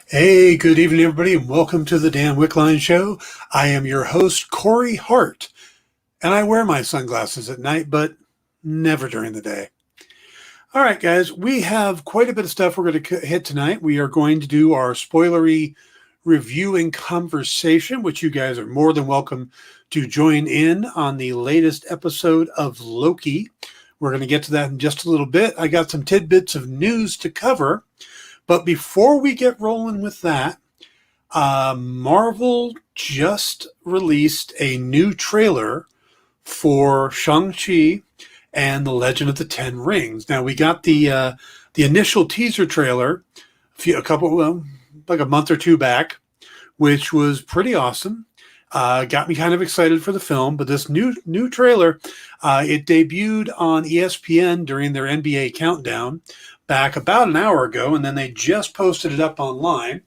Hey, good evening, everybody, and welcome to the Dan Wickline Show. I am your host, Corey Hart, and I wear my sunglasses at night, but never during the day. All right, guys, we have quite a bit of stuff we're going to hit tonight. We are going to do our spoilery review and conversation, which you guys are more than welcome to join in on the latest episode of Loki. We're going to get to that in just a little bit. I got some tidbits of news to cover. But before we get rolling with that, Marvel just released a new trailer for Shang-Chi and the Legend of the Ten Rings. Now, we got the initial teaser trailer like a month or two back, which was pretty awesome. Got me kind of excited for the film. But this new trailer, it debuted on ESPN during their NBA countdown back about an hour ago, and then they just posted it up online.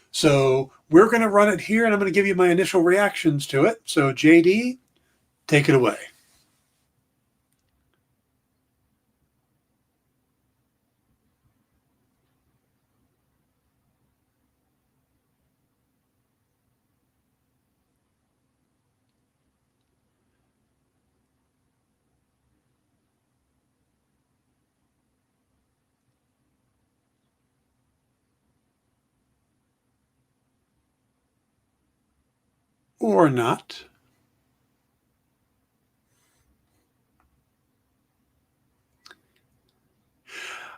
So we're going to run it here, and I'm going to give you my initial reactions to it. So JD, take it away. Or not.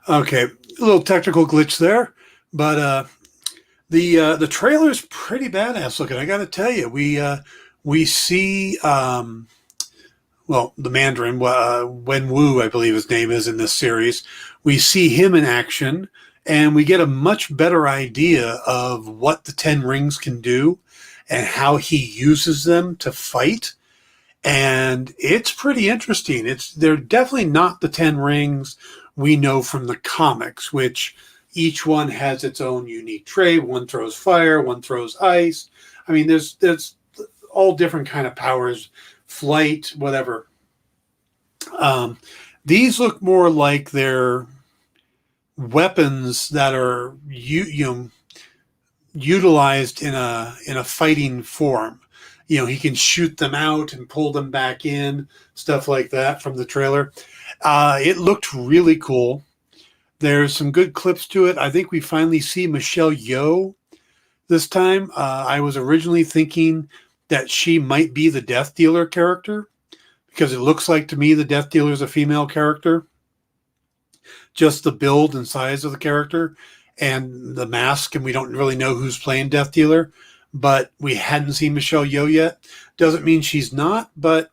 Okay, a little technical glitch there, but the trailer's pretty badass looking. I got to tell you, we see the Mandarin Wen Wu, I believe his name is in this series. We see him in action, and we get a much better idea of what the Ten Rings can do and how he uses them to fight. And it's pretty interesting. They're definitely not the Ten Rings we know from the comics, which each one has its own unique trait. One throws fire, one throws ice. I mean, there's all different kind of powers, flight, whatever. These look more like they're weapons that are utilized in a fighting form. You know, he can shoot them out and pull them back in, stuff like that from the trailer. It looked really cool. There's some good clips to it. I think we finally see Michelle Yeoh this time. I was originally thinking that she might be the Death Dealer character, because it looks like to me the Death Dealer is a female character. Just the build and size of the character and the mask, and we don't really know who's playing Death Dealer, but we hadn't seen Michelle Yeoh yet. Doesn't mean she's not, but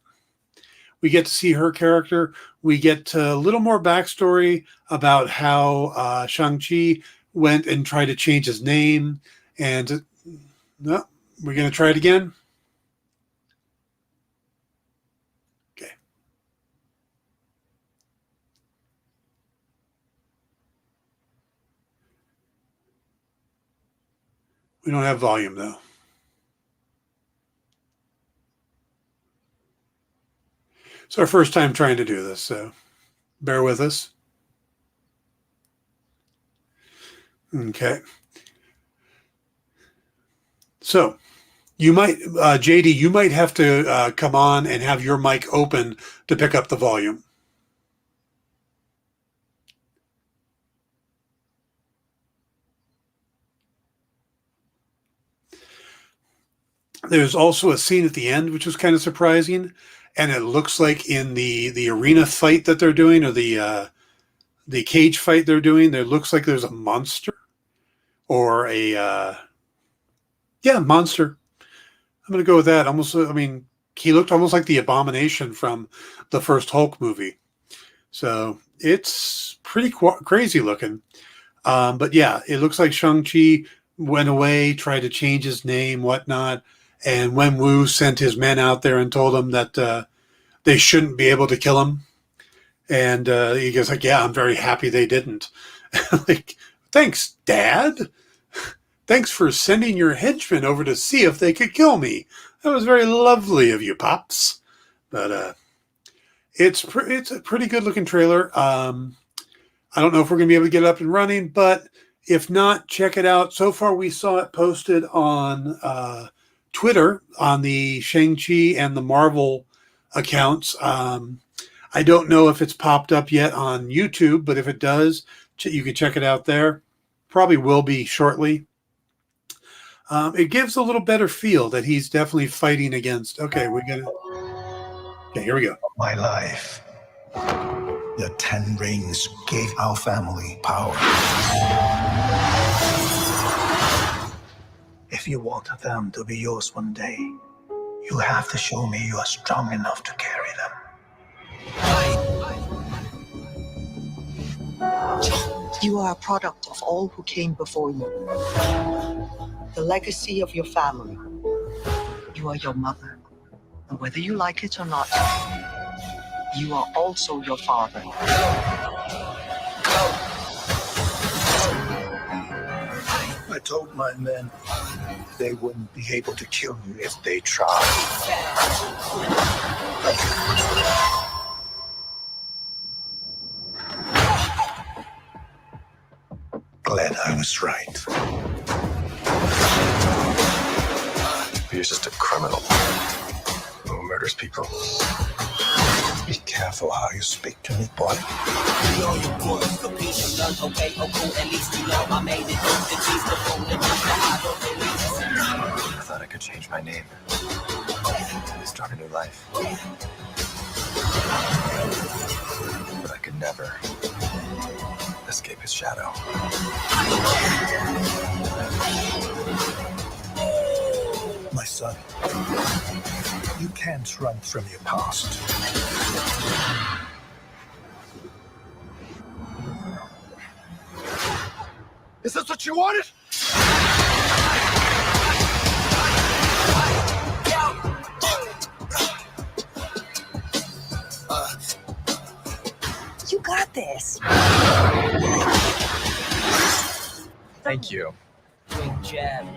we get to see her character. We get a little more backstory about how Shang-Chi went and tried to change his name, and no, we're going to try it again. Okay. We don't have volume, though. It's our first time trying to do this, so bear with us. Okay. So you might, JD, you might have to come on and have your mic open to pick up the volume. There's also a scene at the end, which was kind of surprising. And it looks like in the arena fight that they're doing, or the cage fight they're doing, there looks like there's a monster or monster. I'm going to go with that. Almost, I mean, he looked almost like the Abomination from the first Hulk movie. So it's pretty crazy looking. But yeah, it looks like Shang-Chi went away, tried to change his name, whatnot. And Wen Wu sent his men out there and told them that they shouldn't be able to kill him. And he goes like, yeah, I'm very happy they didn't. Like, thanks, Dad. Thanks for sending your henchmen over to see if they could kill me. That was very lovely of you, Pops. But it's a pretty good looking trailer. I don't know if we're going to be able to get it up and running, but if not, check it out. So far, we saw it posted on Twitter on the Shang-Chi and the Marvel accounts. I don't know if it's popped up yet on YouTube, but if it does, you can check it out there. Probably will be shortly. It gives a little better feel that he's definitely fighting against. Okay, here we go. My life. The 10 rings gave our family power. If you want them to be yours one day, you have to show me you are strong enough to carry them. You are a product of all who came before you. The legacy of your family. You are your mother. And whether you like it or not, you are also your father. I told my men they wouldn't be able to kill you if they tried. Glad I was right. He's just a criminal who murders people. Be careful how you speak to me, boy. I thought I could change my name. Start a new life. But I could never escape his shadow. My son, you can't run from your past. Is this what you wanted? You got this. Thank you.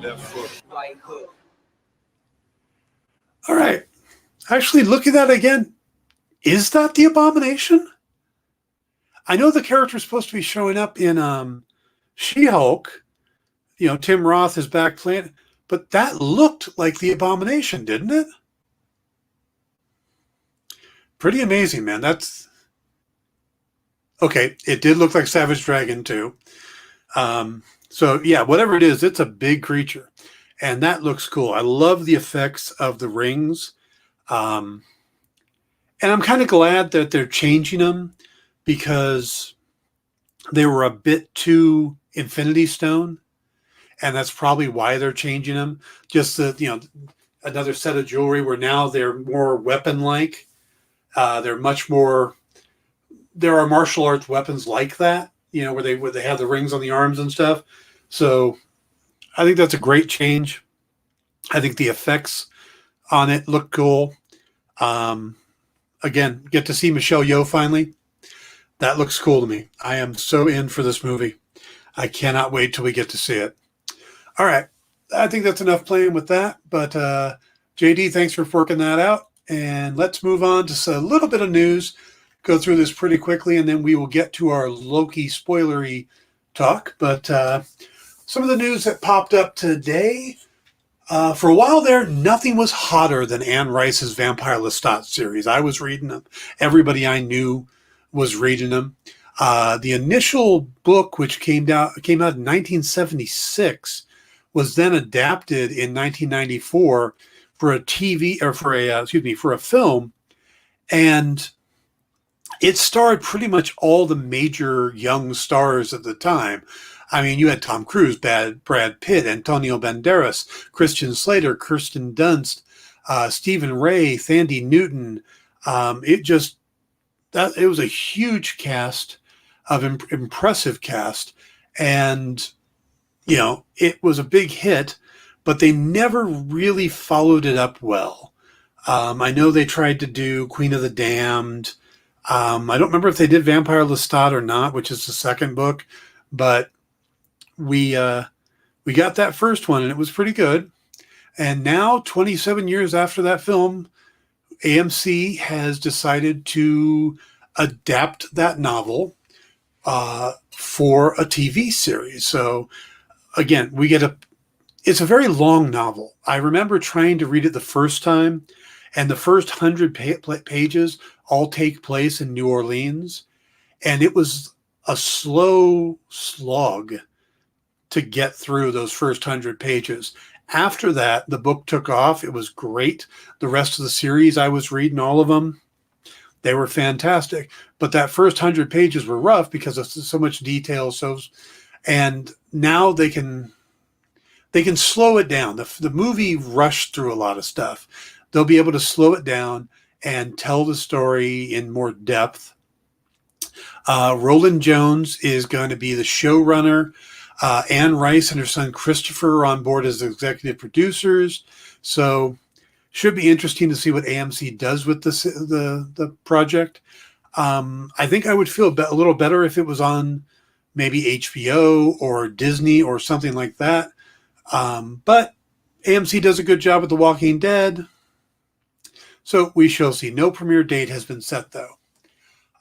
Left foot. Right hook. All right. Actually, look at that again. Is that the Abomination? I know the character is supposed to be showing up in She-Hulk. You know, Tim Roth is back playing, but that looked like the Abomination, didn't it? Pretty amazing, man. That's okay. It did look like Savage Dragon too. So yeah, whatever it is, it's a big creature, and that looks cool. I love the effects of the rings, and I'm kind of glad that they're changing them because they were a bit too Infinity Stone, and that's probably why they're changing them. Just that, you know, another set of jewelry where now they're more weapon-like. They're much more. There are martial arts weapons like that, you know, where they have the rings on the arms and stuff. So I think that's a great change. I think the effects on it look cool. Again, get to see Michelle Yeoh finally. That looks cool to me. I am so in for this movie. I cannot wait till we get to see it. All right. I think that's enough playing with that. But JD, thanks for working that out. And let's move on to a little bit of news. Go through this pretty quickly, and then we will get to our Loki spoilery talk. But some of the news that popped up today, for a while there, nothing was hotter than Anne Rice's Vampire Lestat series. I was reading them. Everybody I knew was reading them. The initial book, which came out in 1976, was then adapted in 1994 for a for a film, and it starred pretty much all the major young stars at the time. I mean, you had Tom Cruise, Brad Pitt, Antonio Banderas, Christian Slater, Kirsten Dunst, Stephen Ray, Thandie Newton. It was a huge cast of impressive cast, and you know, it was a big hit, but they never really followed it up well. I know they tried to do Queen of the Damned. I don't remember if they did Vampire Lestat or not, which is the second book, but we got that first one and it was pretty good. And now, 27 years after that film, AMC has decided to adapt that novel for a TV series. So again, it's a very long novel. I remember trying to read it the first time, and the first 100 pages all take place in New Orleans. And it was a slow slog to get through those first 100 pages. After that, the book took off. It was great. The rest of the series, I was reading all of them. They were fantastic. But that first 100 pages were rough because of so much detail. And now they can slow it down. The movie rushed through a lot of stuff. They'll be able to slow it down and tell the story in more depth. Roland Jones is going to be the showrunner. Anne Rice and her son Christopher are on board as executive producers. So should be interesting to see what AMC does with the project. I think I would feel a little better if it was on maybe HBO or Disney or something like that. But AMC does a good job with The Walking Dead. So we shall see. No premiere date has been set, though.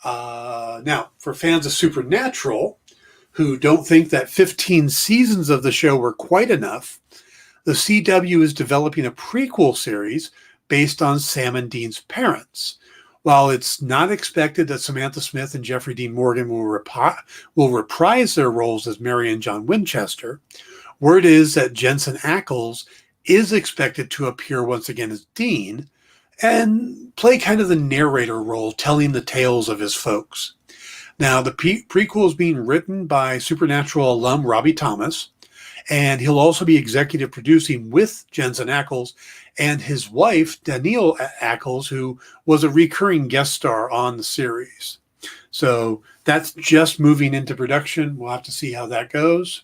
Now, for fans of Supernatural, who don't think that 15 seasons of the show were quite enough, the CW is developing a prequel series based on Sam and Dean's parents. While it's not expected that Samantha Smith and Jeffrey Dean Morgan will reprise their roles as Mary and John Winchester, word is that Jensen Ackles is expected to appear once again as Dean and play kind of the narrator role, telling the tales of his folks. Now, the prequel is being written by Supernatural alum Robbie Thomas, and he'll also be executive producing with Jensen Ackles and his wife, Danielle Ackles, who was a recurring guest star on the series. So that's just moving into production. We'll have to see how that goes.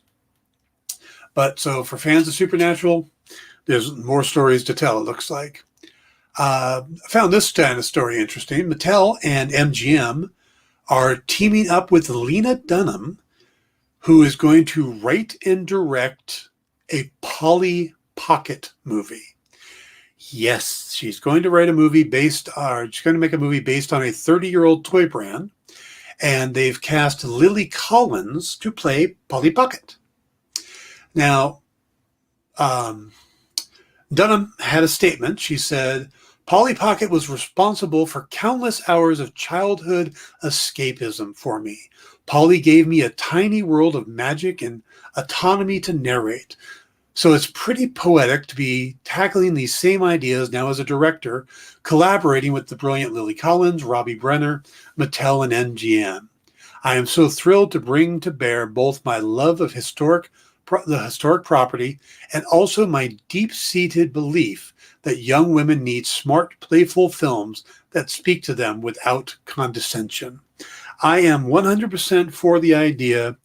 But so for fans of Supernatural, there's more stories to tell, it looks like. I found this kind of story interesting. Mattel and MGM are teaming up with Lena Dunham, who is going to write and direct a Polly Pocket movie. Yes, she's going to write a movie she's going to make a movie based on a 30-year-old toy brand, and they've cast Lily Collins to play Polly Pocket. Now, Dunham had a statement. She said, Polly Pocket was responsible for countless hours of childhood escapism for me. Polly gave me a tiny world of magic and autonomy to narrate. So it's pretty poetic to be tackling these same ideas now as a director, collaborating with the brilliant Lily Collins, Robbie Brenner, Mattel, and MGM. I am so thrilled to bring to bear both my love of the historic property and also my deep-seated belief that young women need smart, playful films that speak to them without condescension. I am 100% for the idea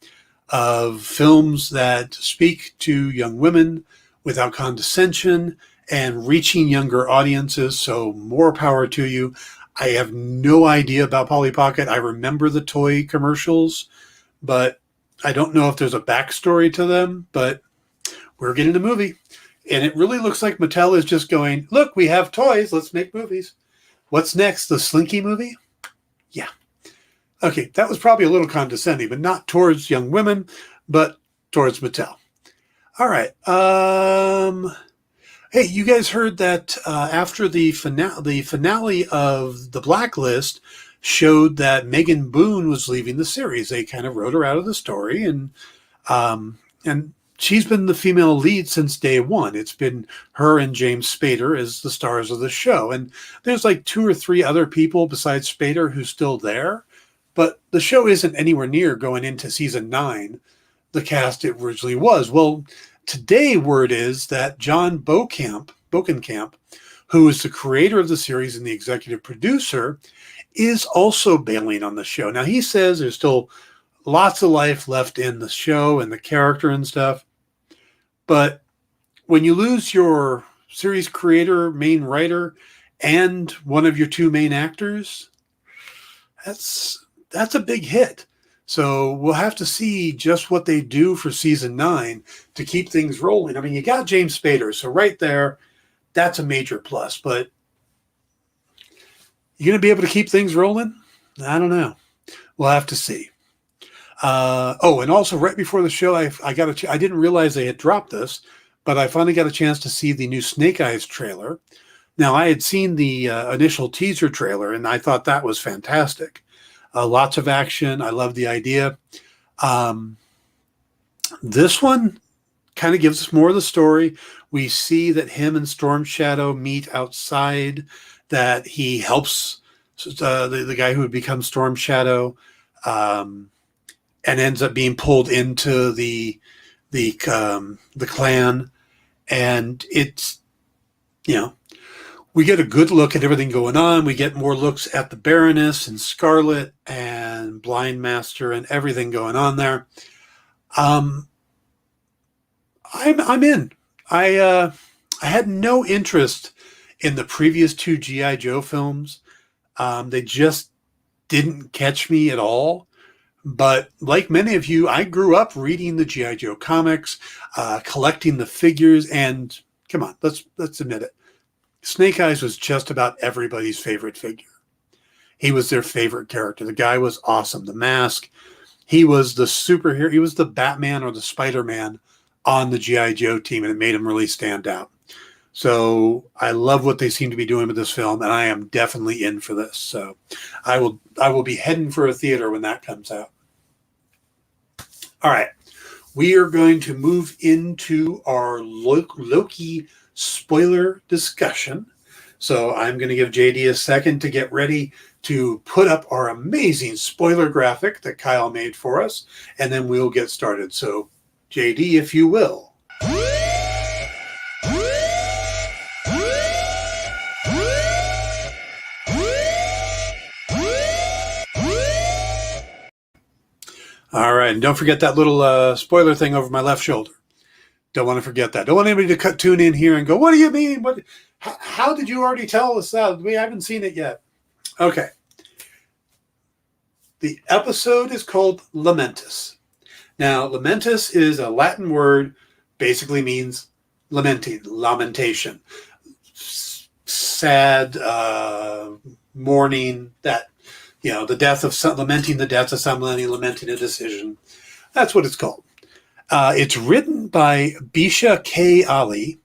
of films that speak to young women without condescension and reaching younger audiences, so more power to you. I have no idea about Polly Pocket. I remember the toy commercials, but I don't know if there's a backstory to them, but we're getting a movie. And it really looks like Mattel is just going, look, we have toys, let's make movies. What's next, the Slinky movie? Yeah. Okay, that was probably a little condescending, but not towards young women, but towards Mattel. All right. Hey, you guys heard that after the finale of The Blacklist showed that Megan Boone was leaving the series. They kind of wrote her out of the story, and she's been the female lead since day one. It's been her and James Spader as the stars of the show. And there's like 2 or 3 other people besides Spader who's still there. But the show isn't anywhere near going into season 9, the cast it originally was. Well, today word is that John Bokenkamp, who is the creator of the series and the executive producer, is also bailing on the show. Now, he says there's still lots of life left in the show and the character and stuff. But when you lose your series creator, main writer, and one of your 2 main actors, that's a big hit. So we'll have to see just what they do for season 9 to keep things rolling. I mean, you got James Spader, so right there, that's a major plus. But you're going to be able to keep things rolling? I don't know. We'll have to see. And also right before the show, I didn't realize they had dropped this, but I finally got a chance to see the new Snake Eyes trailer. Now, I had seen the initial teaser trailer, and I thought that was fantastic. Lots of action. I love the idea. This one kind of gives us more of the story. We see that him and Storm Shadow meet outside, that he helps the guy who would become Storm Shadow, and ends up being pulled into the clan. And it's, we get a good look at everything going on. We get more looks at the Baroness and Scarlet and Blind Master and everything going on there. I'm in. I had no interest in the previous two G.I. Joe films. They just didn't catch me at all. But like many of you, I grew up reading the G.I. Joe comics, collecting the figures, and come on, let's admit it. Snake Eyes was just about everybody's favorite figure. He was their favorite character. The guy was awesome. The mask. He was the superhero. He was the Batman or the Spider-Man on the G.I. Joe team, and it made him really stand out. So I love what they seem to be doing with this film, and I am definitely in for this. So I will be heading for a theater when that comes out. All right. We are going to move into our Loki spoiler discussion. So I'm going to give JD a second to get ready to put up our amazing spoiler graphic that Kyle made for us, and then we'll get started. So JD, if you will. All right, and don't forget that little spoiler thing over my left shoulder. Don't want to forget that. Don't want anybody to tune in here and go, what do you mean? How did you already tell us that? We haven't seen it yet. Okay. The episode is called Lamentis. Now, Lamentis is a Latin word, basically means lamenting, lamentation. Sad, mourning, that, the death of some, lamenting the death of somebody, lamenting a decision. That's what it's called. It's written by Bisha K. Ali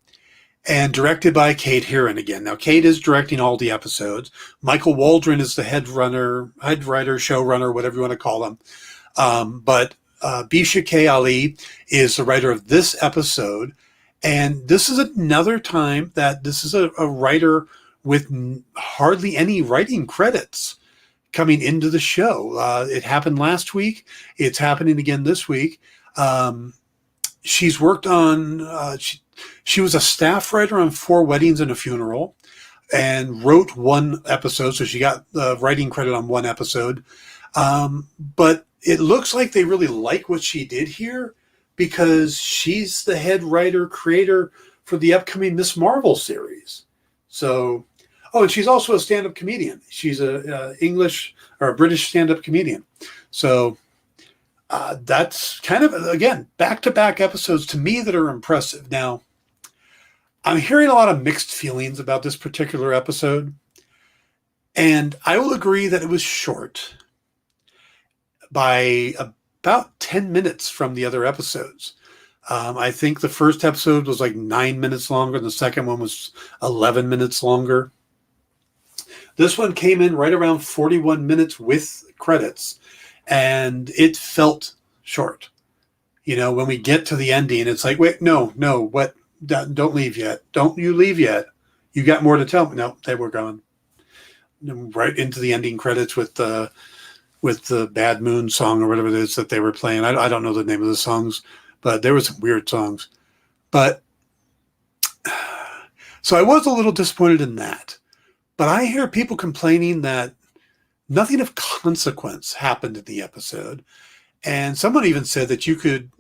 and directed by Kate Herron again. Now, Kate is directing all the episodes. Michael Waldron is the head writer, showrunner, whatever you want to call him. But Bisha K. Ali is the writer of this episode. And this is another time that this is a writer with hardly any writing credits coming into the show. It happened last week. It's happening again this week. She's worked on, she was a staff writer on 4 Weddings and a Funeral and wrote 1 episode. So she got the writing credit on 1 episode. But it looks like they really like what she did here because she's the head writer, creator for the upcoming Miss Marvel series. So, and she's also a stand-up comedian. She's a English or a British stand-up comedian. So, that's kind of, again, back-to-back episodes to me that are impressive. Now, I'm hearing a lot of mixed feelings about this particular episode, and I will agree that it was short by about 10 minutes from the other episodes. I think the first episode was like 9 minutes longer, and the second one was 11 minutes longer. This one came in right around 41 minutes with credits. And it felt short. When we get to the ending, it's like, wait, no, what? Don't leave yet. Don't you leave yet. You got more to tell me. No, they were gone. Right into the ending credits with the Bad Moon song or whatever it is that they were playing. I don't know the name of the songs, but there were some weird songs. But so I was a little disappointed in that. But I hear people complaining that nothing of consequence happened in the episode. And someone even said that you could,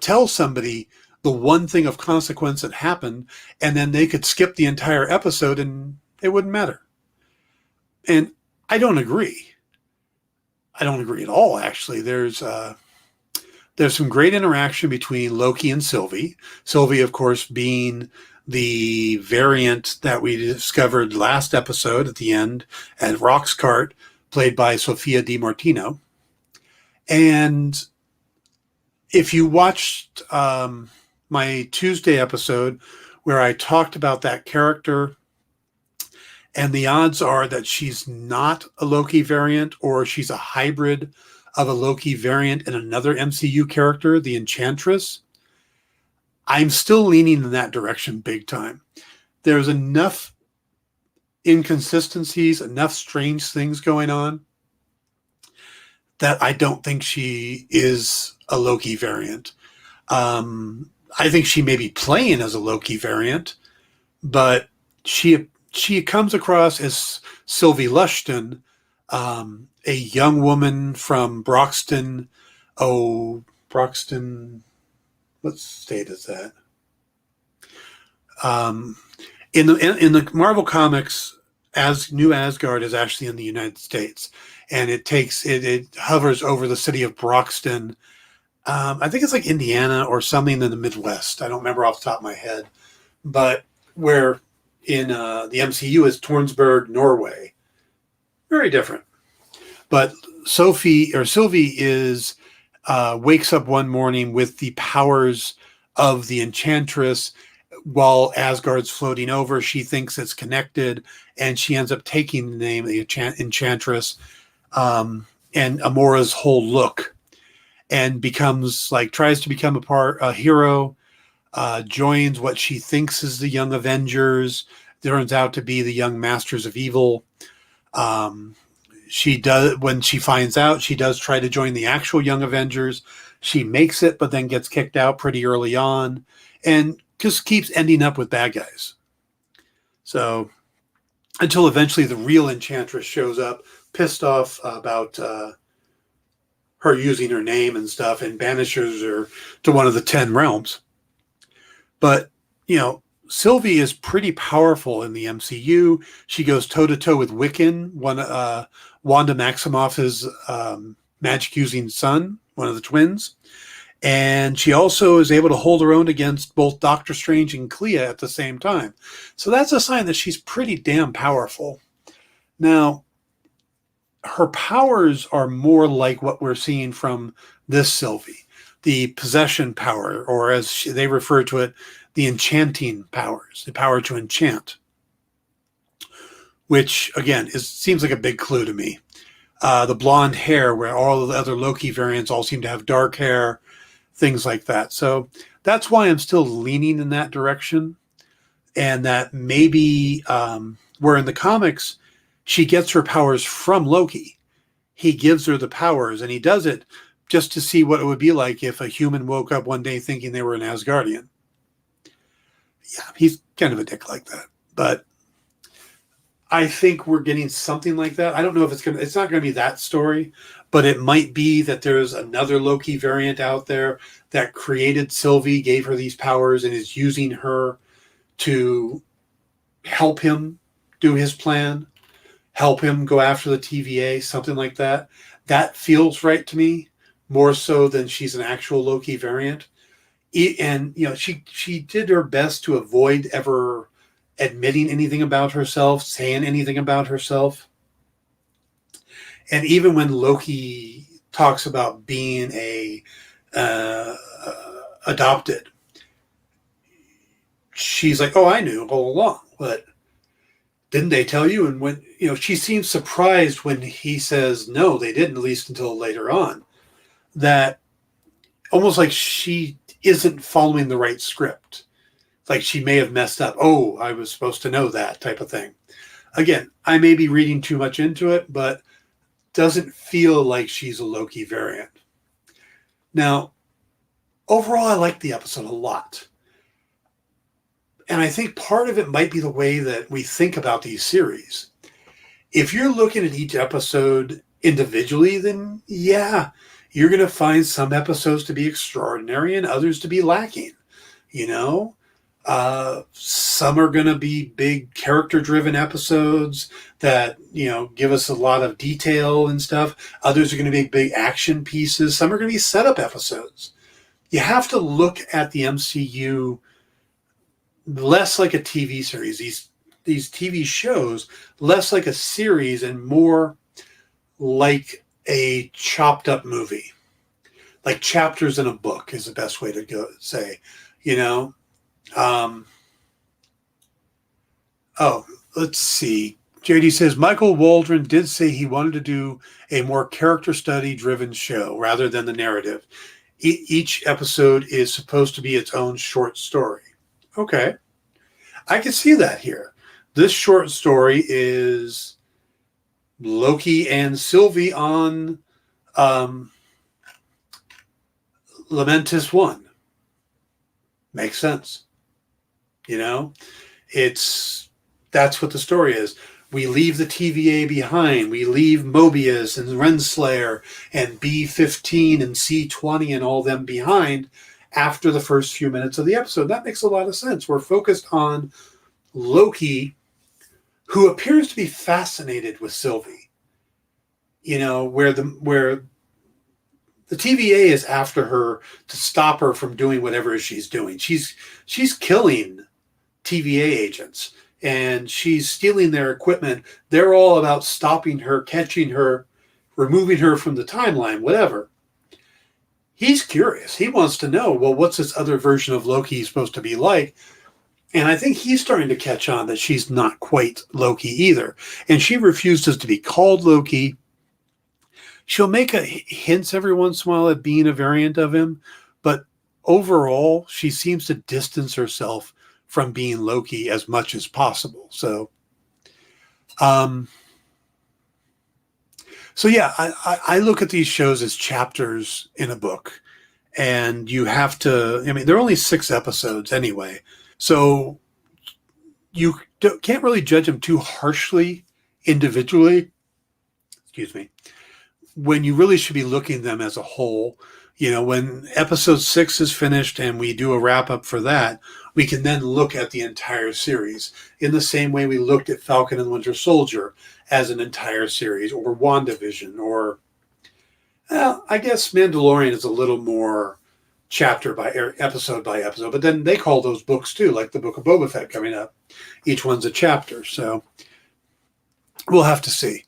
tell somebody the one thing of consequence that happened, and then they could skip the entire episode and it wouldn't matter. And I don't agree. I don't agree at all, actually. There's some great interaction between Loki and Sylvie. Sylvie, of course, being the variant that we discovered last episode at the end at Roxcart, played by Sophia Di Martino. And if you watched my Tuesday episode where I talked about that character, and the odds are that she's not a Loki variant, or she's a hybrid of a Loki variant and another MCU character, the Enchantress, I'm still leaning in that direction big time. There's enough inconsistencies, enough strange things going on that I don't think she is a Loki variant. I think she may be playing as a Loki variant, but she comes across as Sylvie Lushton, a young woman from Broxton. Broxton, what state is that? In the Marvel comics, as New Asgard is actually in the United States, and it hovers over the city of Broxton. I think it's like Indiana or something in the Midwest. I don't remember off the top of my head, but where in the MCU is Tornsberg, Norway. Very different. But Sylvie is wakes up one morning with the powers of the Enchantress. While Asgard's floating over, she thinks it's connected, and she ends up taking the name of the Enchantress and Amora's whole look, and tries to become a hero, joins what she thinks is the Young Avengers. Turns out to be the Young Masters of Evil. When she finds out, she does try to join the actual Young Avengers. She makes it, but then gets kicked out pretty early on, and just keeps ending up with bad guys. So until eventually the real Enchantress shows up, pissed off about her using her name and stuff, and banishes her to one of the 10 realms. But, Sylvie is pretty powerful in the MCU. She goes toe-to-toe with Wiccan, Wanda Maximoff's magic-using son, one of the twins. And she also is able to hold her own against both Doctor Strange and Clea at the same time. So that's a sign that she's pretty damn powerful. Now, her powers are more like what we're seeing from this Sylvie, the possession power, or as they refer to it, the enchanting powers, the power to enchant, which, again, seems like a big clue to me. The blonde hair, where all of the other Loki variants all seem to have dark hair, things like that. So that's why I'm still leaning in that direction. And that maybe where in the comics, she gets her powers from Loki. He gives her the powers, and he does it just to see what it would be like if a human woke up one day thinking they were an Asgardian. Yeah, he's kind of a dick like that. But I think we're getting something like that. I don't know if it's not going to be that story, but it might be that there's another Loki variant out there that created Sylvie, gave her these powers, and is using her to help him do his plan, help him go after the TVA, something like that. That feels right to me, more so than she's an actual Loki variant. And, she did her best to avoid ever admitting anything about herself, saying anything about herself. And even when Loki talks about being adopted, she's like, "Oh, I knew all along, but didn't they tell you?" And when she seems surprised when he says no, they didn't, at least until later on. That almost like she isn't following the right script. Like she may have messed up. Oh, I was supposed to know that, type of thing. Again, I may be reading too much into it, but doesn't feel like she's a Loki variant. Now, overall, I like the episode a lot. And I think part of it might be the way that we think about these series. If you're looking at each episode individually, then yeah, you're going to find some episodes to be extraordinary and others to be lacking. Some are going to be big character-driven episodes that, give us a lot of detail and stuff. Others are going to be big action pieces. Some are going to be setup episodes. You have to look at the MCU less like a TV series, these TV shows, less like a series and more like a chopped up movie. like chapters in a book is the best way to say, Oh, let's see. JD says Michael Waldron did say he wanted to do a more character study driven show rather than the narrative. Each episode is supposed to be its own short story. Okay. I can see that here. This short story is Loki and Sylvie on Lamentis 1. Makes sense. That's what the story is. We leave the TVA behind. We leave Mobius and Renslayer and B-15 and C-20 and all them behind after the first few minutes of the episode. That makes a lot of sense. We're focused on Loki, who appears to be fascinated with Sylvie. Where the TVA is after her to stop her from doing whatever she's doing. She's killing TVA agents. And she's stealing their equipment. They're all about stopping her, catching her, removing her from the timeline, whatever. He's curious. He wants to know, well, what's this other version of Loki supposed to be like? And I think he's starting to catch on that she's not quite Loki either. And she refuses to be called Loki. She'll make hints every once in a while at being a variant of him. But overall, she seems to distance herself from being Loki as much as possible. So yeah, I look at these shows as chapters in a book, and you have to, they're only 6 episodes anyway. So you can't really judge them too harshly individually, when you really should be looking at them as a whole. When episode 6 is finished and we do a wrap up for that, we can then look at the entire series in the same way we looked at Falcon and Winter Soldier as an entire series, or WandaVision, or, I guess Mandalorian is a little more chapter by episode, but then they call those books too, like the Book of Boba Fett coming up. Each one's a chapter, so we'll have to see.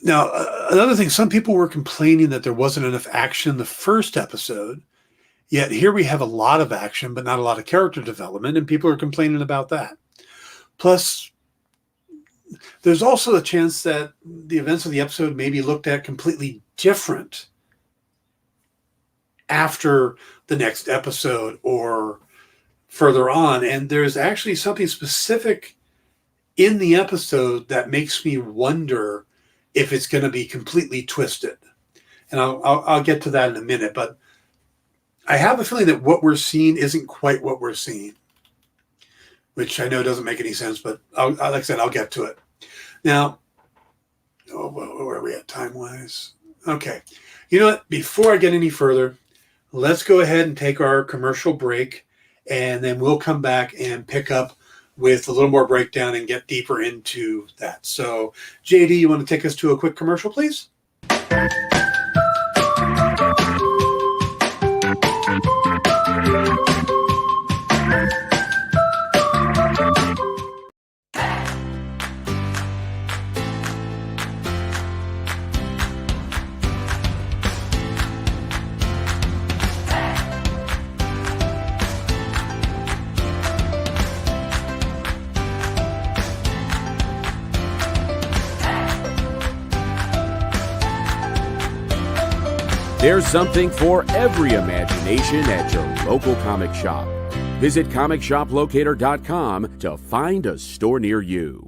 Now, another thing, some people were complaining that there wasn't enough action in the first episode, yet here we have a lot of action, but not a lot of character development, and people are complaining about that. Plus, there's also a chance that the events of the episode may be looked at completely different after the next episode or further on, and there's actually something specific in the episode that makes me wonder if it's going to be completely twisted. And I'll get to that in a minute, but I have a feeling that what we're seeing isn't quite what we're seeing, which I know doesn't make any sense, but like I said, I'll get to it. Now, where are we at time-wise? Okay. You know what? Before I get any further, let's go ahead and take our commercial break, and then we'll come back and pick up with a little more breakdown and get deeper into that. So, JD, you want to take us to a quick commercial, please? There's something for every imagination at your local comic shop. Visit comicshoplocator.com to find a store near you.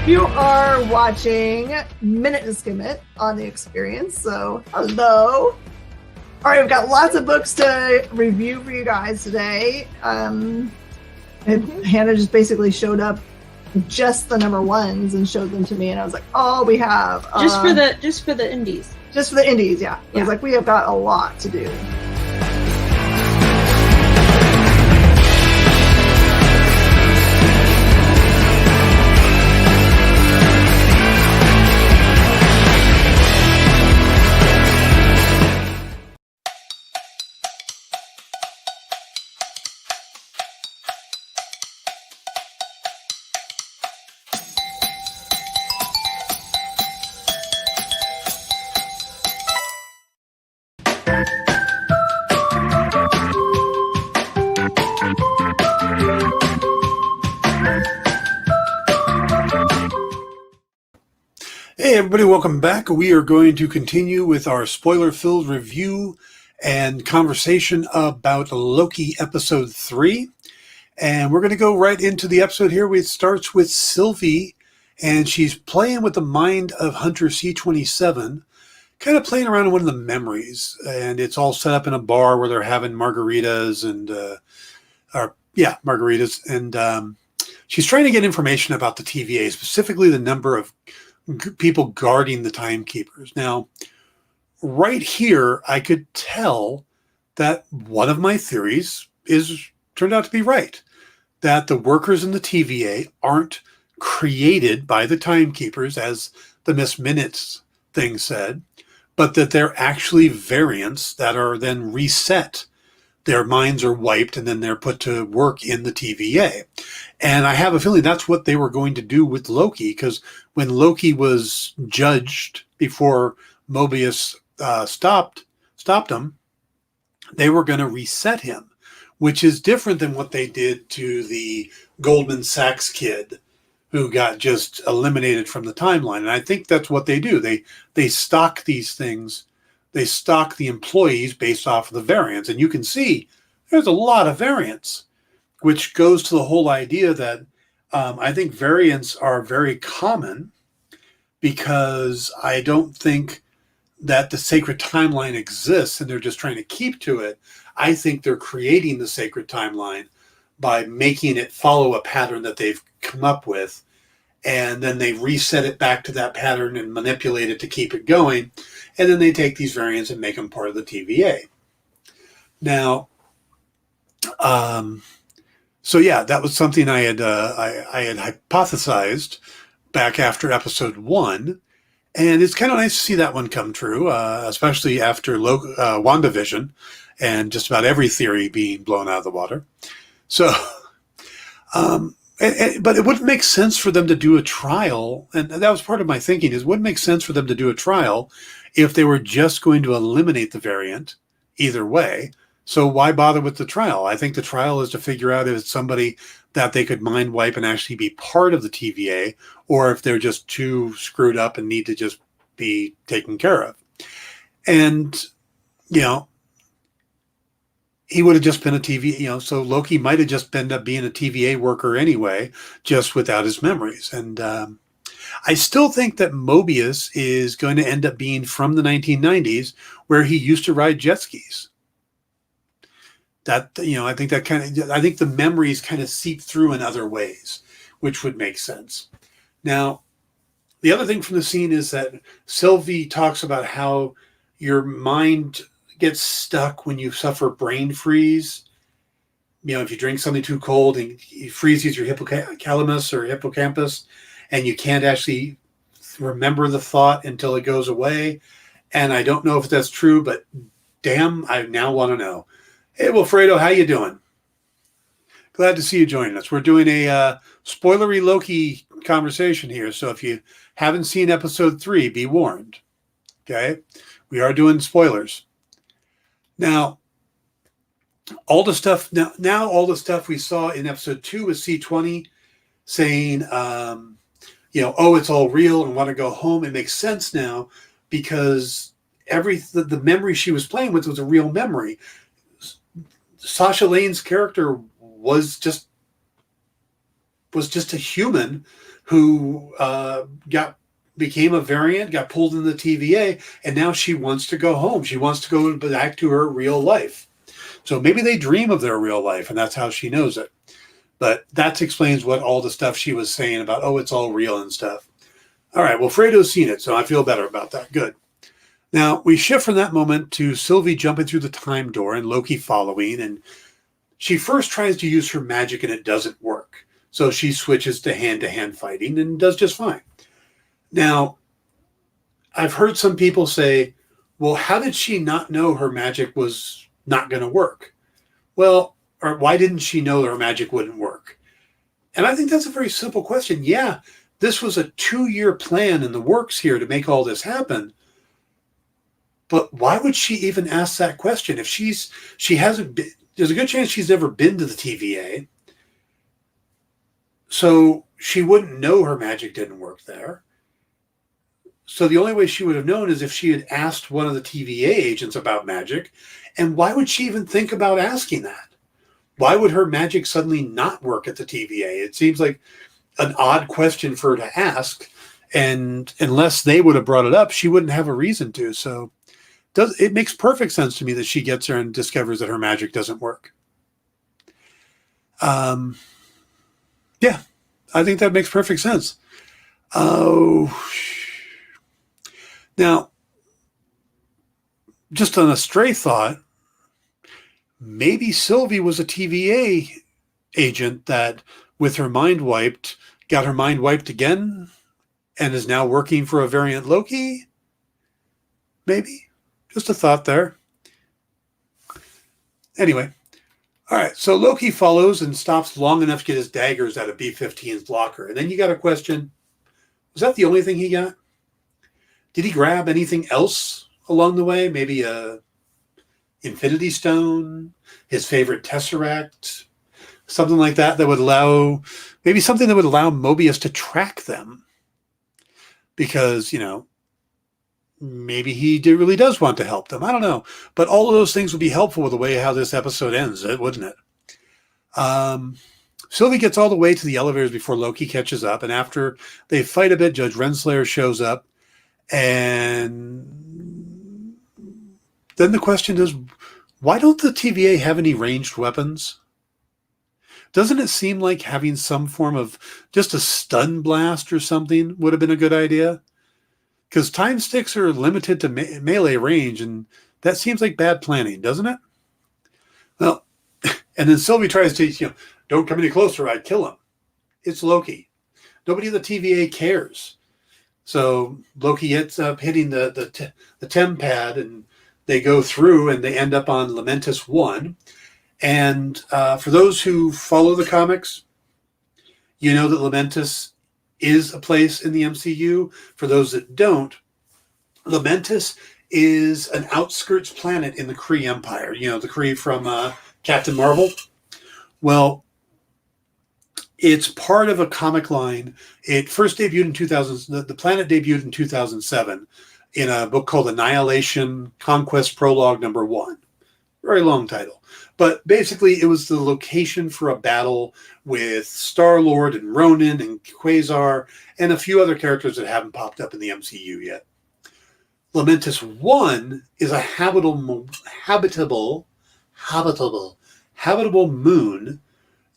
You are watching Minute to Skim It on The Experience, so hello. All right, we've got lots of books to review for you guys today. And Hannah just basically showed up just the number ones and showed them to me, and I was like, oh, we have just for the indies. Just for the indies, yeah. I Yeah. was like, we have got a lot to do. Hey everybody, welcome back. We are going to continue with our spoiler-filled review and conversation about Loki episode 3. And we're going to go right into the episode here. It starts with Sylvie, and she's playing with the mind of Hunter C-27, kind of playing around in one of the memories. And it's all set up in a bar where they're having margaritas margaritas. And she's trying to get information about the TVA, specifically the number of people guarding the timekeepers. Now, right here, I could tell that one of my theories turned out to be right, that the workers in the TVA aren't created by the timekeepers, as the Miss Minutes thing said, but that they're actually variants that are then reset. Their minds are wiped and then they're put to work in the TVA. And I have a feeling that's what they were going to do with Loki, because when Loki was judged before Mobius stopped him, they were going to reset him, which is different than what they did to the Goldman Sachs kid who got just eliminated from the timeline. And I think that's what they do. They stock these things. They stock the employees based off of the variants. And you can see there's a lot of variants, which goes to the whole idea that I think variants are very common, because I don't think that the sacred timeline exists and they're just trying to keep to it. I think they're creating the sacred timeline by making it follow a pattern that they've come up with, and then they reset it back to that pattern and manipulate it to keep it going, and then they take these variants and make them part of the TVA. Now, so yeah, that was something I had hypothesized back after episode 1, and it's kind of nice to see that one come true, especially after WandaVision and just about every theory being blown out of the water. So, but it wouldn't make sense for them to do a trial, and that was part of my thinking, is it wouldn't make sense for them to do a trial if they were just going to eliminate the variant either way. So why bother with the trial? I think the trial is to figure out if it's somebody that they could mind wipe and actually be part of the TVA, or if they're just too screwed up and need to just be taken care of. And, he would have just been a TVA, so Loki might have just ended up being a TVA worker anyway, just without his memories. And I still think that Mobius is going to end up being from the 1990s, where he used to ride jet skis. That, I think the memories kind of seep through in other ways, which would make sense. Now, the other thing from the scene is that Sylvie talks about how your mind gets stuck when you suffer brain freeze. If you drink something too cold and it freezes your hippocampus or hippocampus, and you can't actually remember the thought until it goes away. And I don't know if that's true, but damn, I now want to know. Hey, Wilfredo, how you doing? Glad to see you joining us. We're doing a spoilery Loki conversation here, so if you haven't seen episode 3, be warned. Okay? We are doing spoilers. Now, all the stuff we saw in episode 2 with C20 saying, it's all real and want to go home. It makes sense now, because the memory she was playing with was a real memory. Sasha Lane's character was just a human who became a variant, got pulled in the TVA, and now she wants to go home. She wants to go back to her real life. So maybe they dream of their real life, and that's how she knows it. But that explains what all the stuff she was saying about, oh, it's all real and stuff. All right, well, Fredo's seen it, so I feel better about that. Good. Now, we shift from that moment to Sylvie jumping through the time door and Loki following, and she first tries to use her magic and it doesn't work. So she switches to hand-to-hand fighting and does just fine. Now, I've heard some people say, well, how did she not know her magic was not going to work? Well, or why didn't she know her magic wouldn't work? And I think that's a very simple question. Yeah, this was a 2-year plan in the works here to make all this happen. But why would she even ask that question? If she hasn't been, there's a good chance she's never been to the TVA. So she wouldn't know her magic didn't work there. So the only way she would have known is if she had asked one of the TVA agents about magic. And why would she even think about asking that? Why would her magic suddenly not work at the TVA? It seems like an odd question for her to ask. And unless they would have brought it up, she wouldn't have a reason to. So it makes perfect sense to me that she gets there and discovers that her magic doesn't work. Yeah, I think that makes perfect sense. Oh, now, just on a stray thought, maybe Sylvie was a TVA agent that, with her mind wiped, got her mind wiped again and is now working for a variant Loki? Maybe. Just a thought there. Anyway. All right, so Loki follows and stops long enough to get his daggers out of B-15's locker. And then you got a question, was that the only thing he got? Did he grab anything else along the way? Maybe a Infinity Stone, his favorite Tesseract, something like that that would allow, maybe something that would allow Mobius to track them. Because, maybe he really does want to help them. I don't know. But all of those things would be helpful with the way how this episode ends, wouldn't it? Sylvie gets all the way to the elevators before Loki catches up. And after they fight a bit, Judge Renslayer shows up. And then the question is, why don't the TVA have any ranged weapons? Doesn't it seem like having some form of just a stun blast or something would have been a good idea? Because time sticks are limited to melee range, and that seems like bad planning, doesn't it? Well, and then Sylvie tries to, don't come any closer, I'd kill him. It's Loki. Nobody in the TVA cares. So Loki ends up hitting the TEM pad, and they go through, and they end up on Lamentis 1. And for those who follow the comics, you know that Lamentis is a place in the MCU. For those that don't, Lamentis is an outskirts planet in the Kree Empire. The Kree from Captain Marvel. Well, it's part of a comic line. It first debuted in 2000. The planet debuted in 2007 in a book called Annihilation Conquest Prologue Number 1. Very long title. But basically, it was the location for a battle with Star-Lord and Ronan and Quasar and a few other characters that haven't popped up in the MCU yet. Lamentis 1 is a habitable moon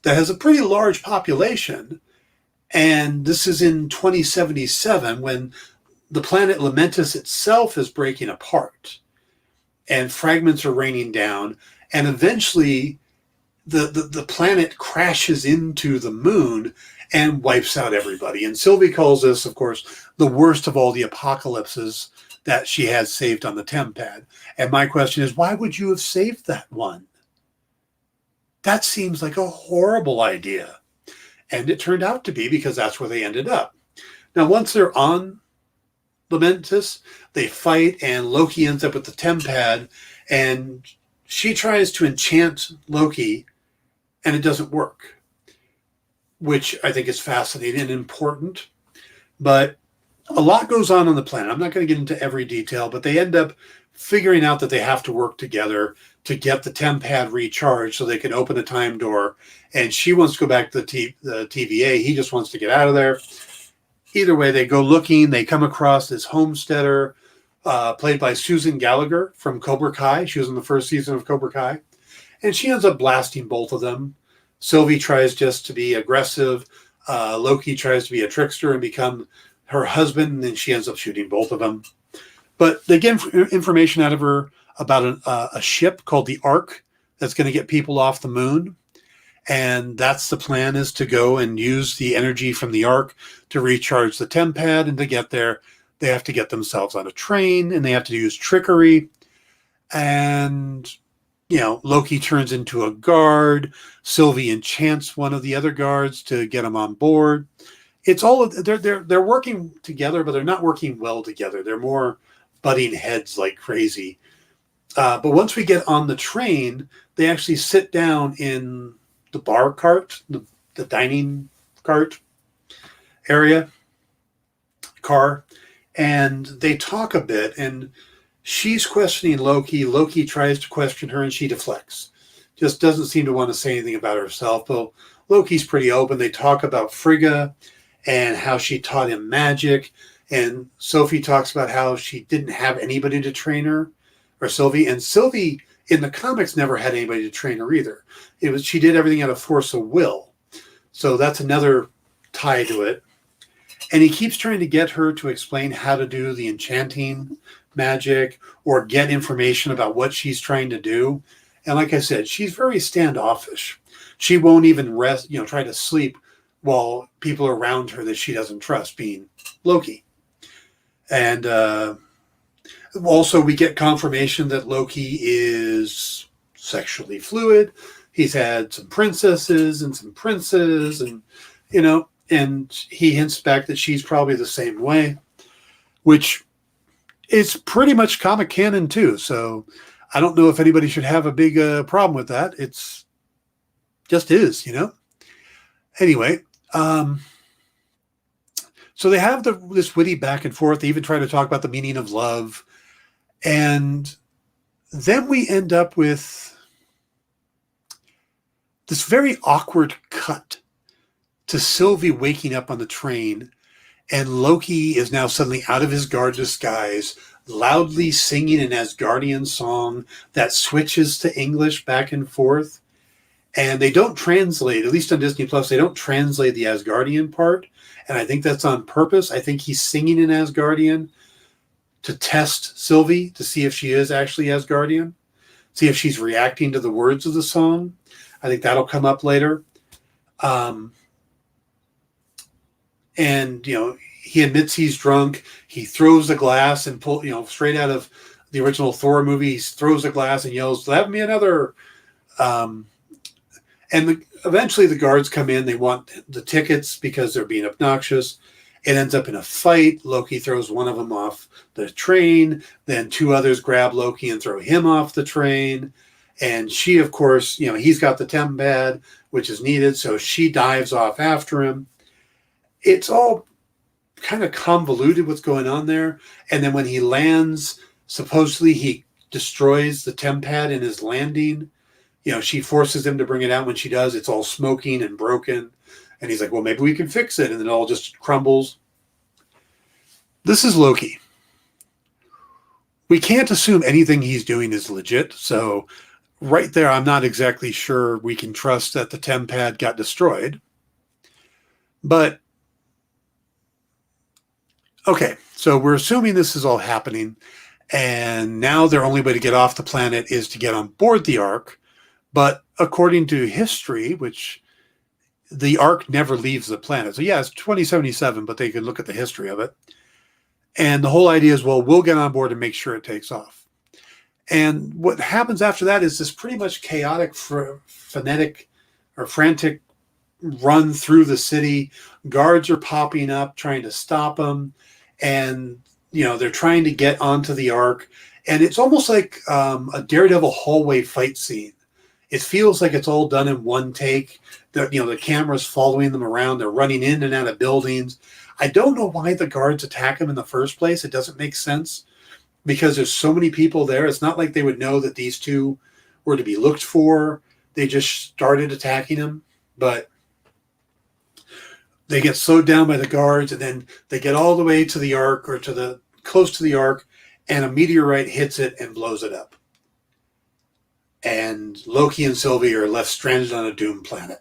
that has a pretty large population. And this is in 2077 when the planet Lamentis itself is breaking apart and fragments are raining down. And eventually the planet crashes into the moon and wipes out everybody. And Sylvie calls this, of course, the worst of all the apocalypses that she has saved on the TEM pad. And my question is, why would you have saved that one? That seems like a horrible idea. And it turned out to be, because that's where they ended up. Now, once they're on Lamentis, they fight, and Loki ends up with the TEM pad, and she tries to enchant Loki, and it doesn't work, which I think is fascinating and important. But a lot goes on the planet. I'm not going to get into every detail, but they end up figuring out that they have to work together to get the TEM pad recharged so they can open the time door. And she wants to go back to the TVA. He just wants to get out of there. Either way, they go looking. They come across this homesteader played by Susan Gallagher from Cobra Kai. She was in the first season of Cobra Kai. And she ends up blasting both of them. Sylvie tries just to be aggressive. Loki tries to be a trickster and become her husband, and then she ends up shooting both of them. But they get information out of her about a ship called the Ark that's going to get people off the moon. And that's the plan, is to go and use the energy from the Ark to recharge the tempad. And to get there, they have to get themselves on a train, and they have to use trickery. And, Loki turns into a guard. Sylvie enchants one of the other guards to get him on board. It's all, they're working together, but they're not working well together. They're more butting heads like crazy. But once we get on the train, they actually sit down in the bar cart, the dining cart car, and they talk a bit, and she's questioning Loki. Loki tries to question her, and she deflects. Just doesn't seem to want to say anything about herself. But Loki's pretty open. They talk about Frigga and how she taught him magic, and Sophie talks about how she didn't have anybody to train her, or Sylvie. And Sylvie in the comics never had anybody to train her either. She did everything out of force of will. So that's another tie to it. And he keeps trying to get her to explain how to do the enchanting magic or get information about what she's trying to do. And like I said, she's very standoffish. She won't even rest, try to sleep while people are around her that she doesn't trust, being Loki. And also we get confirmation that Loki is sexually fluid. He's had some princesses and some princes, and, and he hints back that she's probably the same way, which is pretty much comic canon too. So I don't know if anybody should have a big problem with that. It's just is, Anyway, so they have this witty back and forth. They even try to talk about the meaning of love. And then we end up with this very awkward cut to Sylvie waking up on the train, and Loki is now suddenly out of his guard disguise, loudly singing an Asgardian song that switches to English back and forth. And they don't translate, at least on Disney Plus, they don't translate the Asgardian part. And I think that's on purpose. I think he's singing in Asgardian to test Sylvie, to see if she is actually Asgardian, see if she's reacting to the words of the song. I think that'll come up later. And, he admits he's drunk. He throws the glass and straight out of the original Thor movie, he throws the glass and yells, "Have me another." Eventually the guards come in. They want the tickets because they're being obnoxious. It ends up in a fight. Loki throws one of them off the train. Then two others grab Loki and throw him off the train. And she, of course, he's got the tempad, which is needed. So she dives off after him. It's all kind of convoluted what's going on there. And then when he lands, supposedly he destroys the tempad in his landing. She forces him to bring it out. When she does, it's all smoking and broken. And he's like, well, maybe we can fix it. And then it all just crumbles. This is Loki. We can't assume anything he's doing is legit. So right there, I'm not exactly sure we can trust that the tempad got destroyed. But, okay, so we're assuming this is all happening. And now their only way to get off the planet is to get on board the Ark. But according to history, which the Ark never leaves the planet. So yeah, it's 2077, but they can look at the history of it. And the whole idea is, well, we'll get on board and make sure it takes off. And what happens after that is this pretty much chaotic, frantic run through the city. Guards are popping up, trying to stop them. And, they're trying to get onto the Ark. And it's almost like a Daredevil hallway fight scene. It feels like it's all done in one take. The camera's following them around. They're running in and out of buildings. I don't know why the guards attack them in the first place. It doesn't make sense because there's so many people there. It's not like they would know that these two were to be looked for. They just started attacking them. But they get slowed down by the guards, and then they get all the way to the Ark, or close to the Ark, and a meteorite hits it and blows it up. And Loki and Sylvie are left stranded on a doomed planet.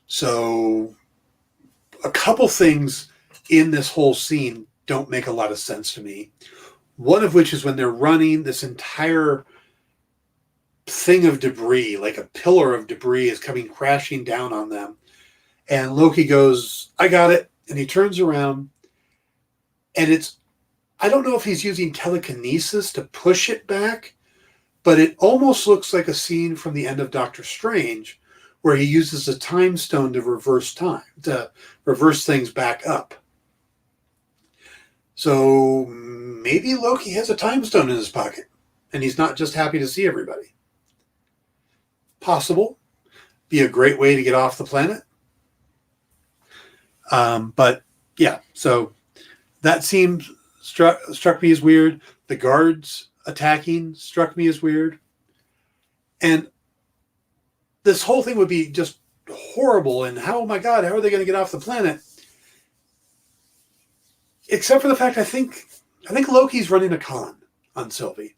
So a couple things in this whole scene don't make a lot of sense to me. One of which is when they're running, this entire thing of debris, like a pillar of debris, is coming crashing down on them. And Loki goes, I got it. And he turns around, and I don't know if he's using telekinesis to push it back, but it almost looks like a scene from the end of Doctor Strange, where he uses a time stone to reverse time, to reverse things back up. So maybe Loki has a time stone in his pocket, and he's not just happy to see everybody. Possible. Be a great way to get off the planet. But yeah, so that seemed struck me as weird. The guards attacking struck me as weird. And this whole thing would be just horrible. And oh my God, how are they going to get off the planet? Except for the fact I think Loki's running a con on Sylvie.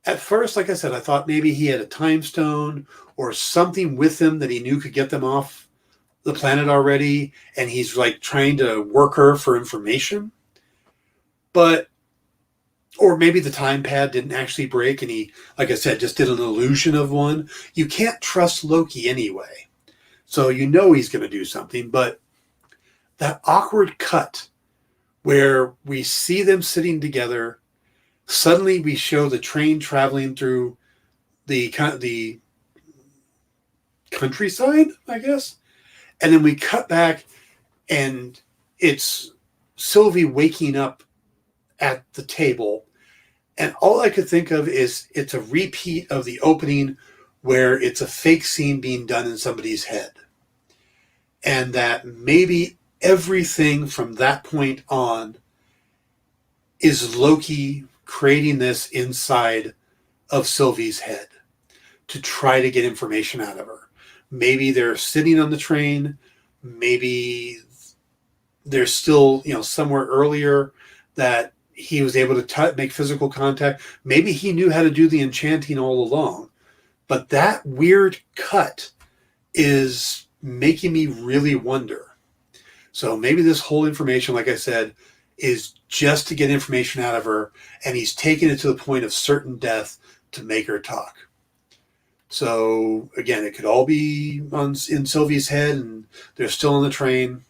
At first, like I said, I thought maybe he had a time stone or something with him that he knew could get them off the planet already, and he's like trying to work her for information. But, or maybe the time pad didn't actually break and he, like I said, just did an illusion of one. You can't trust Loki anyway. So you know he's going to do something, but that awkward cut where we see them sitting together, suddenly we show the train traveling through the countryside, I guess. And then we cut back and it's Sylvie waking up at the table. And all I could think of is it's a repeat of the opening where it's a fake scene being done in somebody's head. And that maybe everything from that point on is Loki creating this inside of Sylvie's head to try to get information out of her. Maybe they're sitting on the train. Maybe they're still, somewhere earlier that he was able to make physical contact. Maybe he knew how to do the enchanting all along. But that weird cut is making me really wonder. So maybe this whole information, like I said, is just to get information out of her, and he's taking it to the point of certain death to make her talk. So again, it could all be in Sylvie's head and they're still on the train.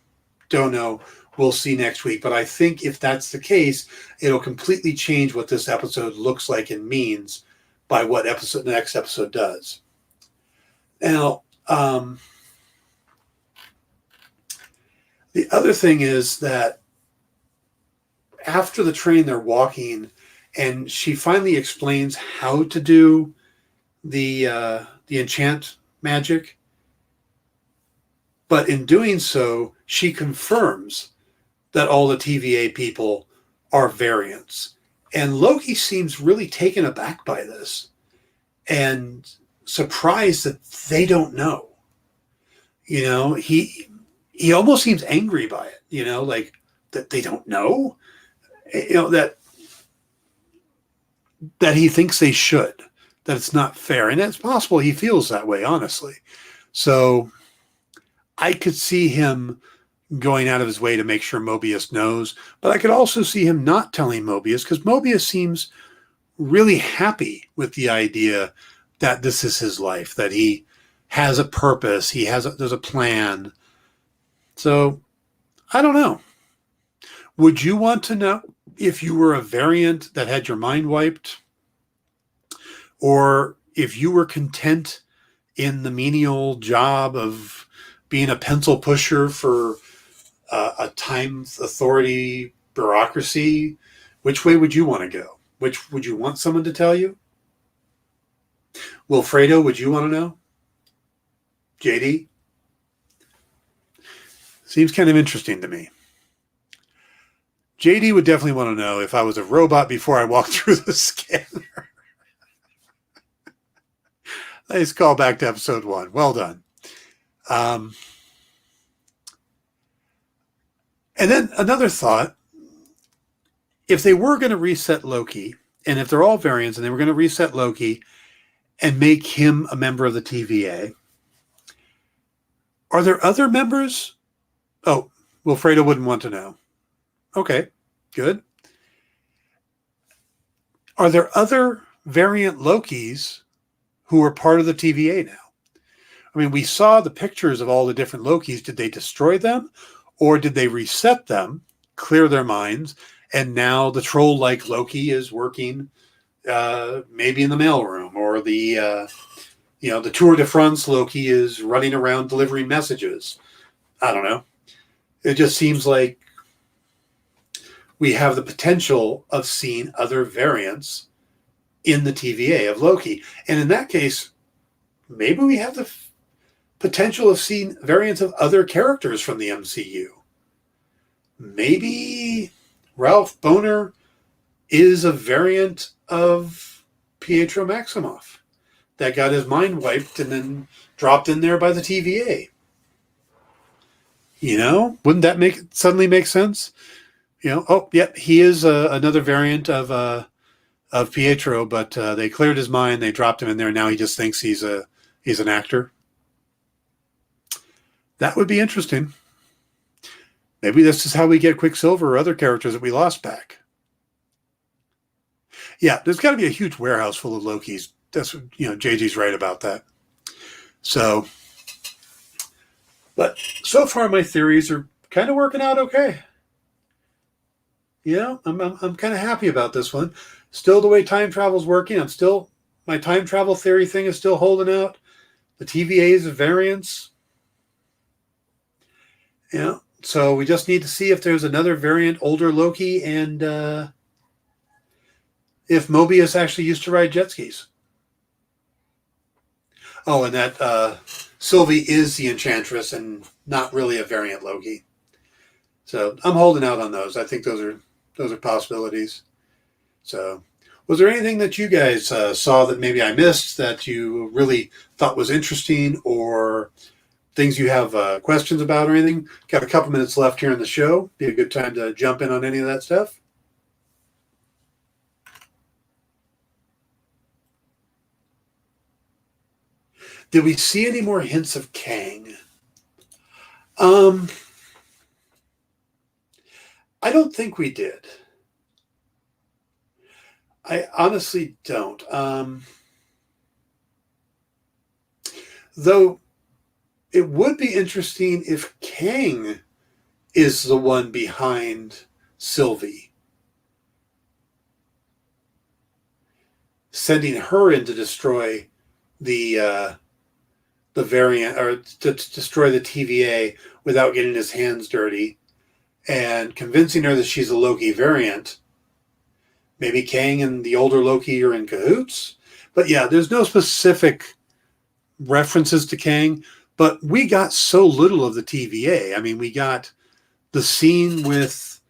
Don't know. We'll see next week. But I think if that's the case, it'll completely change what this episode looks like and means by what the next episode does. Now, the other thing is that after the train, they're walking, and she finally explains how to do the enchant magic. But in doing so, she confirms that all the TVA people are variants. And Loki seems really taken aback by this and surprised that they don't know. He almost seems angry by it, like that they don't know, that he thinks they should, that it's not fair. And it's possible he feels that way, honestly. So I could see him going out of his way to make sure Mobius knows, but I could also see him not telling Mobius, because Mobius seems really happy with the idea that this is his life, that he has a purpose, there's a plan. So I don't know. Would you want to know if you were a variant that had your mind wiped, or if you were content in the menial job of being a pencil pusher for a time authority bureaucracy? Which way would you want to go? Which would you want someone to tell you? Wilfredo, would you want to know? JD? Seems kind of interesting to me. JD would definitely want to know if I was a robot before I walked through the scanner. Nice call back to episode 1. Well done. And then another thought, if they were going to reset Loki, and if they're all variants and they were going to reset Loki and make him a member of the TVA, Are there other members? Oh, Wilfredo wouldn't want to know. Okay, good. Are there other variant Lokis who are part of the TVA now? I mean, we saw the pictures of all the different Lokis. Did they destroy them, or did they reset them, clear their minds, and now the troll-like Loki is working maybe in the mailroom, or the Tour de France Loki is running around delivering messages? I don't know. It just seems like we have the potential of seeing other variants in the TVA of Loki. And in that case, maybe we have the potential of seeing variants of other characters from the MCU. Maybe Ralph Bohner is a variant of Pietro Maximoff that got his mind wiped and then dropped in there by the TVA. Wouldn't that suddenly make sense? He is another variant of Pietro, but they cleared his mind, they dropped him in there, now he just thinks he's an actor. That would be interesting. Maybe this is how we get Quicksilver or other characters that we lost back. Yeah, there's got to be a huge warehouse full of Lokis. That's JG's right about that. So, but so far my theories are kind of working out okay. I'm kind of happy about this one. Still, the way time travel's working, my time travel theory thing is still holding out. The TVA's variants. So we just need to see if there's another variant, older Loki, and if Mobius actually used to ride jet skis. Oh, and that Sylvie is the Enchantress and not really a variant Loki. So I'm holding out on those. I think those are possibilities. So, was there anything that you guys saw that maybe I missed that you really thought was interesting, or things you have questions about or anything? Got a couple minutes left here in the show. Be a good time to jump in on any of that stuff. Did we see any more hints of Kang? I don't think we did. I honestly don't. Though it would be interesting if Kang is the one behind Sylvie, sending her in to destroy the variant, or to destroy the TVA without getting his hands dirty, and convincing her that she's a Loki variant. Maybe Kang and the older Loki are in cahoots. But yeah, there's no specific references to Kang, but we got so little of the TVA. I mean, we got the scene with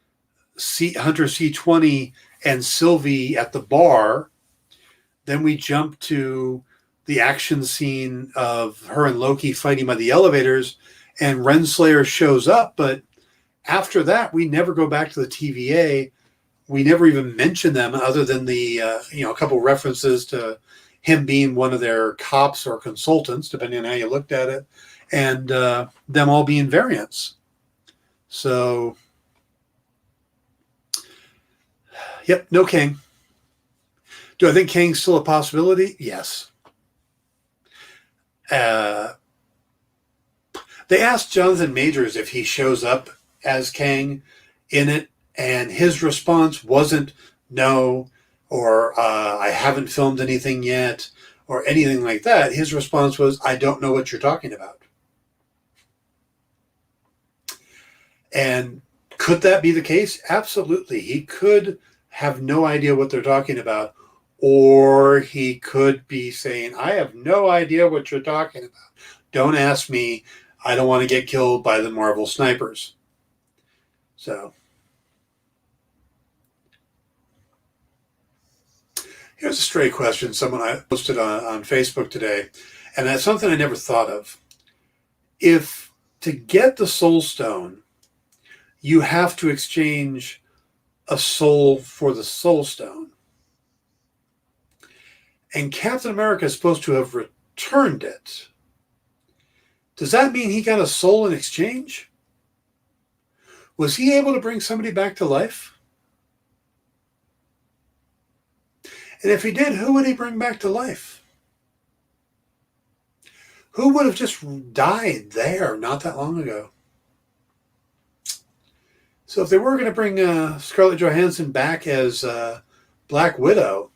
Hunter C20 and Sylvie at the bar. Then we jump to the action scene of her and Loki fighting by the elevators, and Renslayer shows up. But after that, we never go back to the TVA. We never even mention them, other than the a couple references to him being one of their cops or consultants, depending on how you looked at it, and them all being variants. So, yep, no Kang. Do I think Kang's still a possibility? Yes. They asked Jonathan Majors if he shows up as Kang in it, and his response wasn't no, or I haven't filmed anything yet, or anything like that. His response was, I don't know what you're talking about. And could that be the case? Absolutely. He could have no idea what they're talking about, or he could be saying, I have no idea what you're talking about. Don't ask me. I don't want to get killed by the Marvel snipers. So, here's a stray question someone I posted on Facebook today, and that's something I never thought of. If to get the Soul Stone, you have to exchange a soul for the Soul Stone, and Captain America is supposed to have returned it, Does that mean he got a soul in exchange? Was he able to bring somebody back to life? And if he did, who would he bring back to life? Who would have just died there not that long ago? So if they were going to bring Scarlett Johansson back as Black Widow,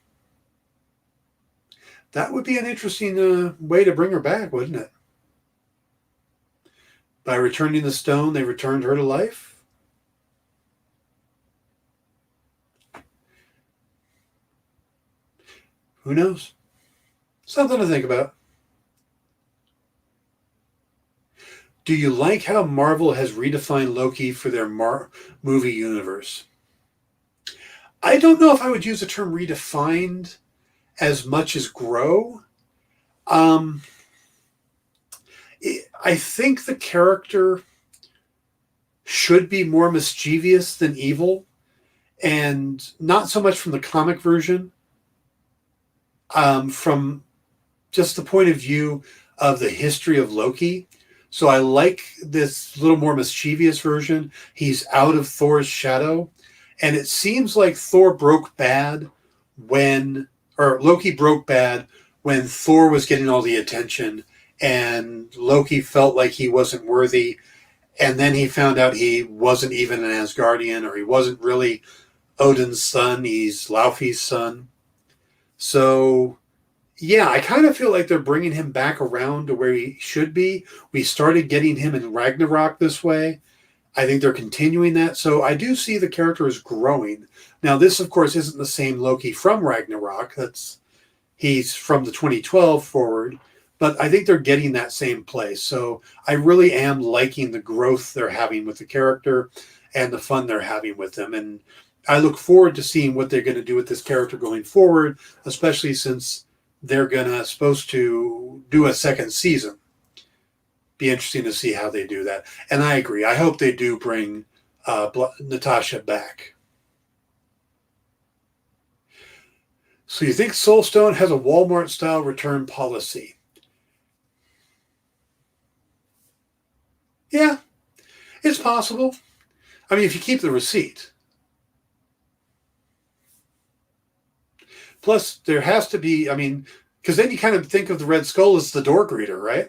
that would be an interesting way to bring her back, wouldn't it? By returning the stone, they returned her to life? Who knows? Something to think about. Do you like how Marvel has redefined Loki for their movie universe? I don't know if I would use the term redefined as much as grow. I think the character should be more mischievous than evil, and not so much from the comic version, from just the point of view of the history of Loki. So I like this little more mischievous version. He's out of Thor's shadow. And it seems like Loki broke bad when Thor was getting all the attention and Loki felt like he wasn't worthy. And then he found out he wasn't even an Asgardian, or he wasn't really Odin's son. He's Laufey's son. So yeah, I kind of feel like they're bringing him back around to where he should be. We started getting him in Ragnarok this way. I think they're continuing that. So I do see the character is growing. Now, this, of course, isn't the same Loki from Ragnarok. He's from the 2012 forward. But I think they're getting that same place. So I really am liking the growth they're having with the character and the fun they're having with them. And I look forward to seeing what they're going to do with this character going forward, especially since they're supposed to do a second season. Be interesting to see how they do that. And I agree. I hope they do bring Natasha back. So you think Soulstone has a Walmart-style return policy? Yeah, it's possible. I mean, if you keep the receipt. Plus, there has to be, I mean, because then you kind of think of the Red Skull as the door greeter, right?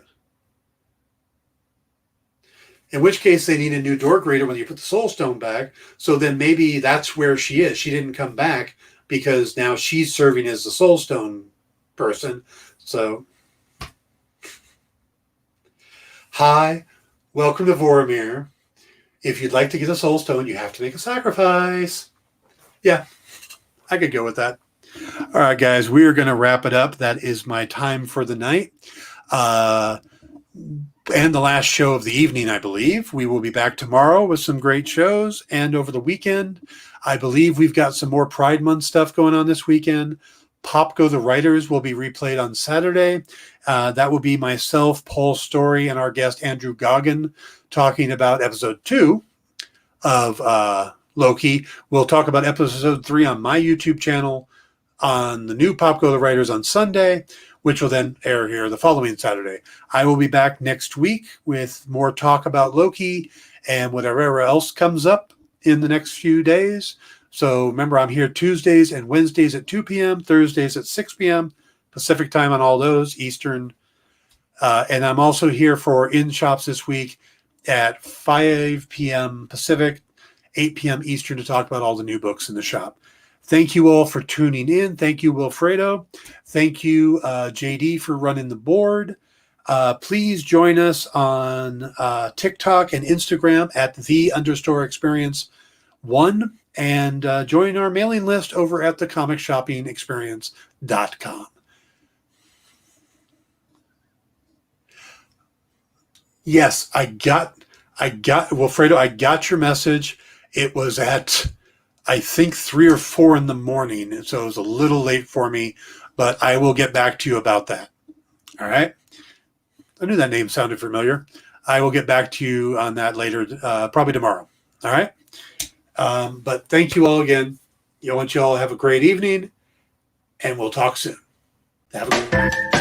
In which case, they need a new door greeter when you put the Soul Stone back. So then maybe that's where she is. She didn't come back because now she's serving as the Soul Stone person. So, hi, welcome to Vormir. If you'd like to get a Soul Stone, you have to make a sacrifice. Yeah, I could go with that. All right, guys, we are going to wrap it up. That is my time for the night. And the last show of the evening, I believe. We will be back tomorrow with some great shows. And over the weekend, I believe we've got some more Pride Month stuff going on this weekend. Pop Go the Writers will be replayed on Saturday. That will be myself, Paul Story, and our guest Andrew Goggin talking about episode 2 of Loki. We'll talk about episode 3 on my YouTube channel on the new Pop Go the Writers on Sunday, which will then air here the following Saturday. I will be back next week with more talk about Loki and whatever else comes up in the next few days. So remember, I'm here Tuesdays and Wednesdays at 2 p.m., Thursdays at 6 p.m. Pacific time on all those, Eastern. And I'm also here for In Shops this week at 5 p.m. Pacific, 8 p.m. Eastern to talk about all the new books in the shop. Thank you all for tuning in. Thank you, Wilfredo. Thank you, JD, for running the board. Please join us on TikTok and Instagram at _experience1 and join our mailing list over at thecomicshoppingexperience.com. Yes, I got Wilfredo, I got your message. It was at, I think, 3 or 4 in the morning, so it was a little late for me, but I will get back to you about that. All right? I knew that name sounded familiar. I will get back to you on that later, probably tomorrow. All right? But thank you all again. I want you all to have a great evening, and we'll talk soon. Have a good night.